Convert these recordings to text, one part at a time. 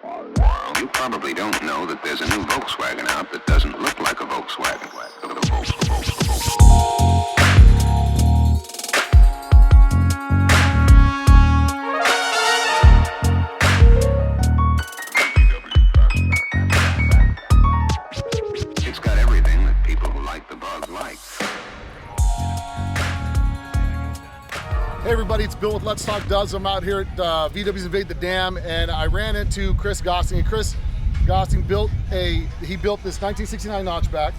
You probably don't know that there's a new Volkswagen out that doesn't look like a Volkswagen. It's got everything that people who like the bug like. Hey everybody, it's Bill with Let's Talk Does. I'm out here at VW's Invade the Dam, and I ran into Chris Gosting. And Chris Gosting built this 1969 Notchback.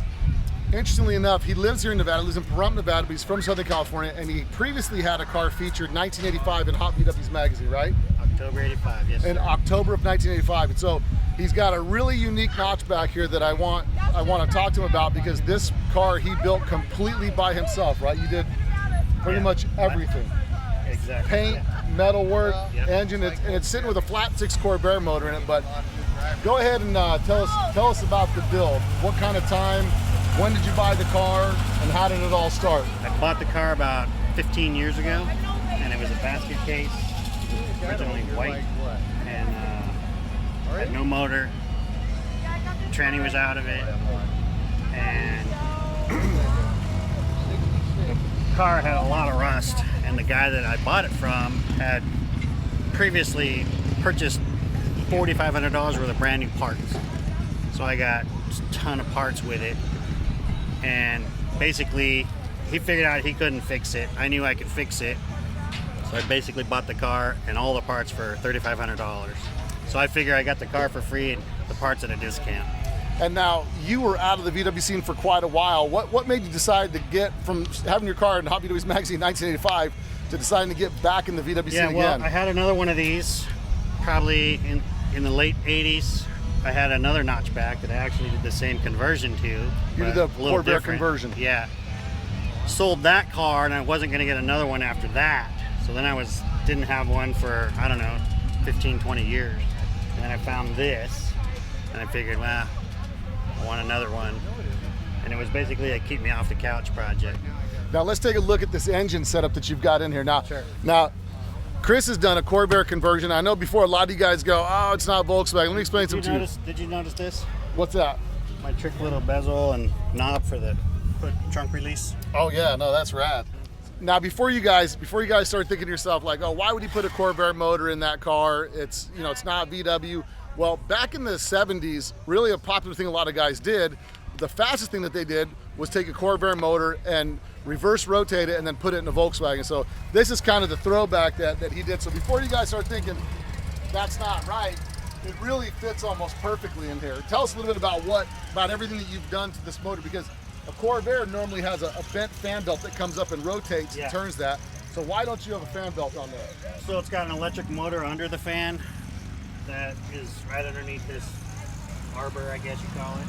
Interestingly enough, he lives here in Nevada, lives in Pahrump, Nevada, but he's from Southern California, and he previously had a car featured 1985 in Hot VW's magazine, right? October 85, yes. In October of 1985. And so he's got a really unique Notchback here that I want to talk to him about, because this car he built completely by himself, right? You did pretty much everything. Exactly. Paint, metal work, engine, and it's sitting with a flat 6 Corvair motor in it. But go ahead and tell us about the build. What kind of time? When did you buy the car? And how did it all start? I bought the car about 15 years ago, and it was a basket case, originally white, and had no motor. The tranny was out of it, and the car had a lot of rust. And the guy that I bought it from had previously purchased $4,500 worth of brand new parts. So I got a ton of parts with it. And basically, he figured out he couldn't fix it. I knew I could fix it. So I basically bought the car and all the parts for $3,500. So I figure I got the car for free and the parts at a discount. And now, you were out of the VW scene for quite a while. What made you decide to get from having your car in Hot VW's magazine in 1985 to deciding to get back in the VW scene again? I had another one of these probably in the late 80s. I had another Notchback that I actually did the same conversion to. You did the Corvair conversion. Yeah. Sold that car, and I wasn't going to get another one after that. So then didn't have one for, I don't know, 15, 20 years. And then I found this, and I figured, well, I want another one. And it was basically a keep me off the couch project. Now let's take a look at this engine setup that you've got in here. Now, sure. Now, Chris has done a Corvair conversion. I know before a lot of you guys go, oh, it's not Volkswagen. Let me explain something to you. Did you notice this? What's that? My trick little bezel and knob for the trunk release. Oh yeah, no, that's rad. Now before you guys start thinking to yourself like, oh, why would he put a Corvair motor in that car? It's not VW. Well, back in the 70s, really a popular thing a lot of guys did, the fastest thing that they did was take a Corvair motor and reverse rotate it and then put it in a Volkswagen. So this is kind of the throwback that he did. So before you guys start thinking, that's not right, it really fits almost perfectly in here. Tell us a little bit about everything that you've done to this motor, because a Corvair normally has a bent fan belt that comes up and rotates and turns that. So why don't you have a fan belt on there? So it's got an electric motor under the fan that is right underneath this arbor, I guess you call it.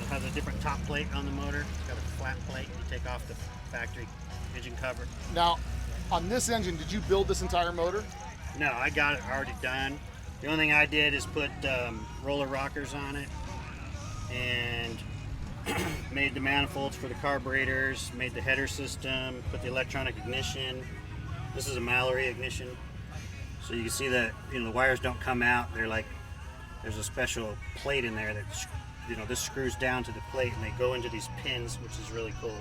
It has a different top plate on the motor. It's got a flat plate. You take off the factory engine cover. Now, on this engine, did you build this entire motor? No, I got it already done. The only thing I did is put roller rockers on it and made the manifolds for the carburetors, made the header system, put the electronic ignition. This is a Mallory ignition. So you can see that the wires don't come out. They're like, there's a special plate in there that this screws down to the plate, and they go into these pins, which is really cool.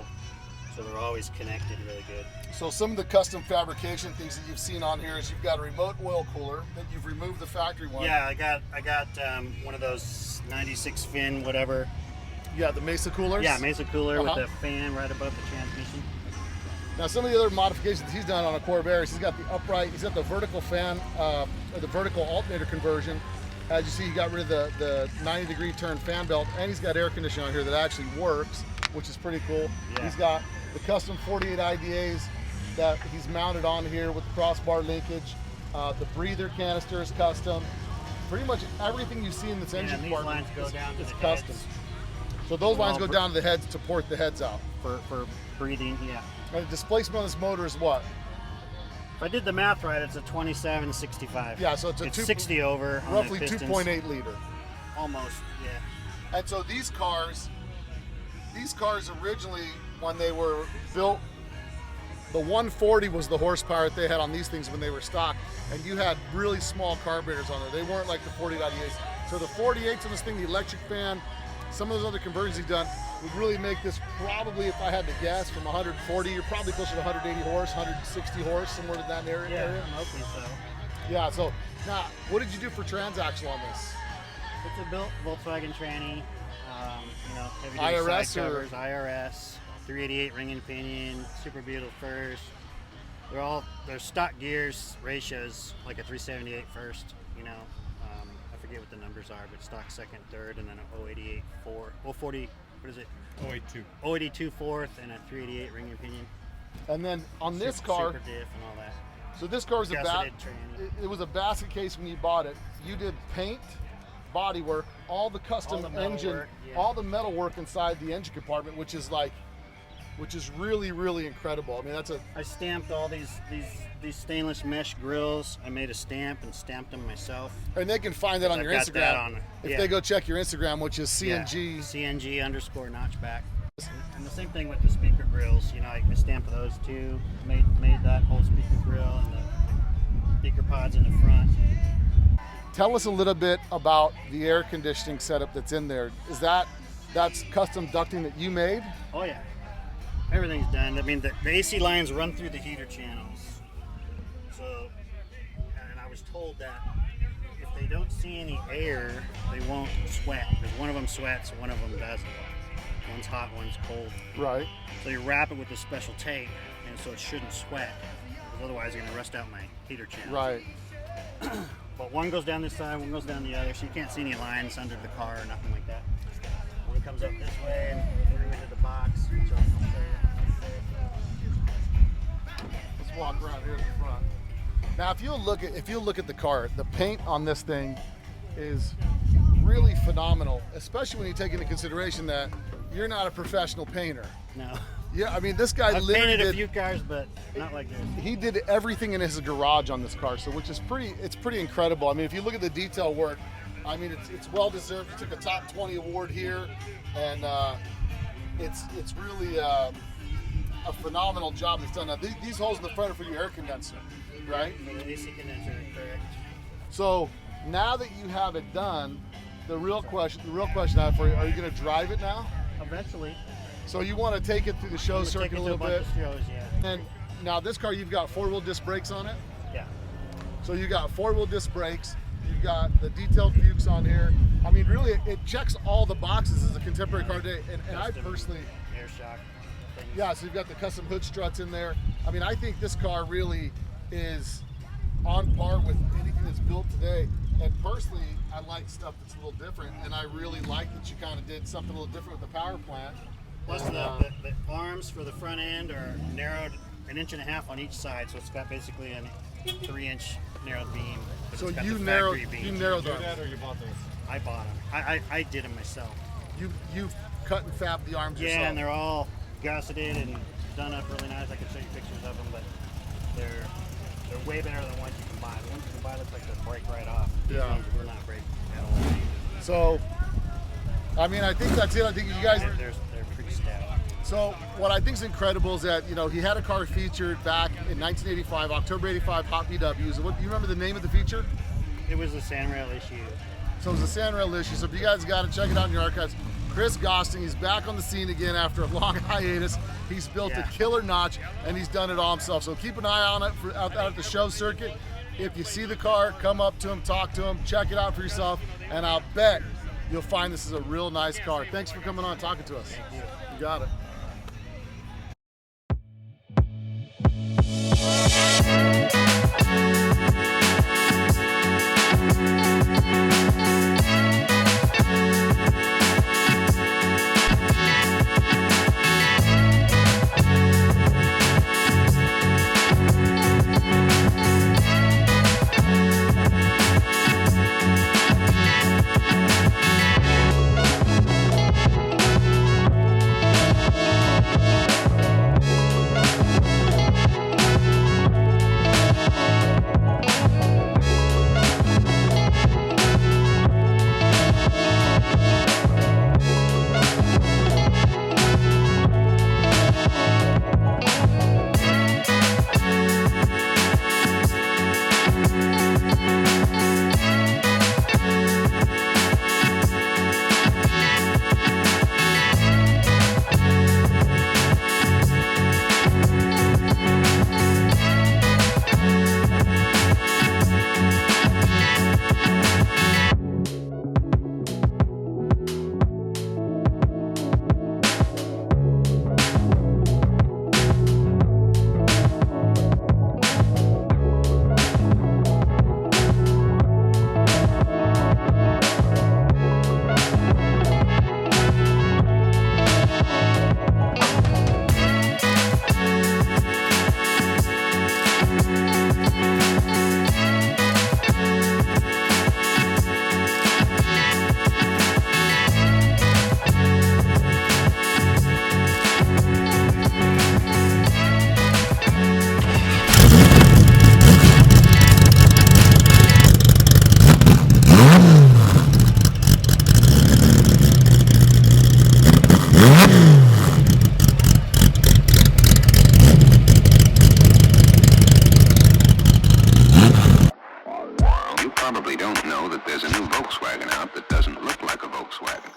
So they're always connected really good. So some of the custom fabrication things that you've seen on here is you've got a remote oil cooler that you've removed the factory one. Yeah, I got one of those 96 fin whatever. Yeah, the Mesa coolers. Yeah, Mesa cooler with a fan right above the transmission. Now, some of the other modifications he's done on a Corvair is he's got the upright, he's got the vertical fan, or the vertical alternator conversion. As you see, he got rid of the 90-degree turn fan belt, and he's got air conditioning on here that actually works, which is pretty cool. Yeah. He's got the custom 48 IDAs that he's mounted on here with the crossbar linkage. The breather canister is custom. Pretty much everything you see in this engine part is custom. So those lines go down to the heads to port the heads out. For breathing, yeah. And the displacement on this motor is what? If I did the math right, it's a 2765. Yeah, so it's 60 over. Roughly 2.8 liter. Almost, yeah. And so these cars originally, when they were built, the 140 was the horsepower that they had on these things when they were stock. and you had really small carburetors on there. They weren't like the 40.8s. So the 48s on this thing, the electric fan, some of those other conversions he's done would really make this probably, if I had to guess, from 140, you're probably closer to 180 horse, 160 horse, somewhere in that area. Yeah, I'm hoping so. Yeah, so now, what did you do for transaxle on this? It's a built Volkswagen tranny, you know, heavy IRS side covers, IRS, 388 ring and pinion, super beautiful furs. They're stock gears, ratios, like a 378 first, you know. I forget what the numbers are, but stock second, third, and then a 088 fourth, 040, what is it? 082. 082 fourth, and a 388 ring and pinion. And then on this car, super diff and all that. so this car was Gusseted it was a basket case when you bought it. You did paint, body work, all the custom All the metal engine, work, yeah. all the metal work inside the engine compartment, which is really, really incredible. I mean, I stamped all these stainless mesh grills. I made a stamp and stamped them myself. and they can find that on I've your got Instagram. that on- If yeah. they go check your Instagram, which is CNG. Yeah, CNG_Notchback. And the same thing with the speaker grills. You know, I stamped those too. Made that whole speaker grill and the speaker pods in the front. Tell us a little bit about the air conditioning setup that's in there. That's custom ducting that you made? Oh yeah, everything's done. I mean, the AC lines run through the heater channels. So, and I was told that if they don't see any air, they won't sweat. Because one of them sweats, one of them doesn't. One's hot, one's cold. Right. So you wrap it with this special tape, and so it shouldn't sweat. Because otherwise, you're gonna rust out my heater channel. Right. But one goes down this side, one goes down the other, so you can't see any lines under the car or nothing like that. One comes up this way and through into the box. So Let's walk around here in the front. Now, if you look at the car, the paint on this thing is really phenomenal, especially when you take into consideration that you're not a professional painter. no. Yeah, I mean, this guy I've literally painted a did, few cars, but not like this. he did everything in his garage on this car, so which is pretty incredible. I mean, if you look at the detail work, I mean, it's well deserved. He took a top 20 award here, and it's really a phenomenal job that's done. Now, these holes in the front are for your air condenser, right? For the AC condenser, correct. So now that you have it done, the real question I have for you: are you going to drive it now? Eventually, So you want to take it through the show we'll take circuit it a to little bunch bit, of shows, yeah. and now this car you've got 4-wheel disc brakes on it. Yeah. So you got 4-wheel disc brakes. You've got the detailed Fuchs on here. I mean, really, it checks all the boxes as a contemporary car today. And I Custom personally, air shock things. yeah. So you've got the custom hood struts in there. I mean, I think this car really is on par with anything that's built today. And personally, I like stuff that's a little different. And I really like that you kind of did something a little different with the power plant. Plus And, the arms for the front end are narrowed 1.5 inches on each side, so it's got basically a 3-inch narrowed beam. but so it's got you the narrowed factory beam. you narrowed Do them. that or you bought those? I bought them. I did them myself. You've cut and fabbed the arms Yeah, yourself. and they're all gusseted and done up really nice. I can show you pictures of them, but they're way better than the ones you can buy. The ones you can buy look like they break right off. These Yeah. ones will not break at all. So, I mean, I think that's it. I think you guys. They're pretty stout. So what I think is incredible is that, you know, he had a car featured back in 1985, October 85, Hot VWs. What, you remember the name of the feature? It was a Sanrail issue. So it was a Sanrail issue. So if you guys got to check it out in your archives. Chris Gosting, he's back on the scene again after a long hiatus. He's built a killer notch, and he's done it all himself. So keep an eye on it out at the show circuit. If you see the car, come up to him, talk to him, check it out for yourself, and I'll bet you'll find this is a real nice car. Thanks for coming on and talking to us. Thank you. You got it. that there's a new Volkswagen out that doesn't look like a Volkswagen.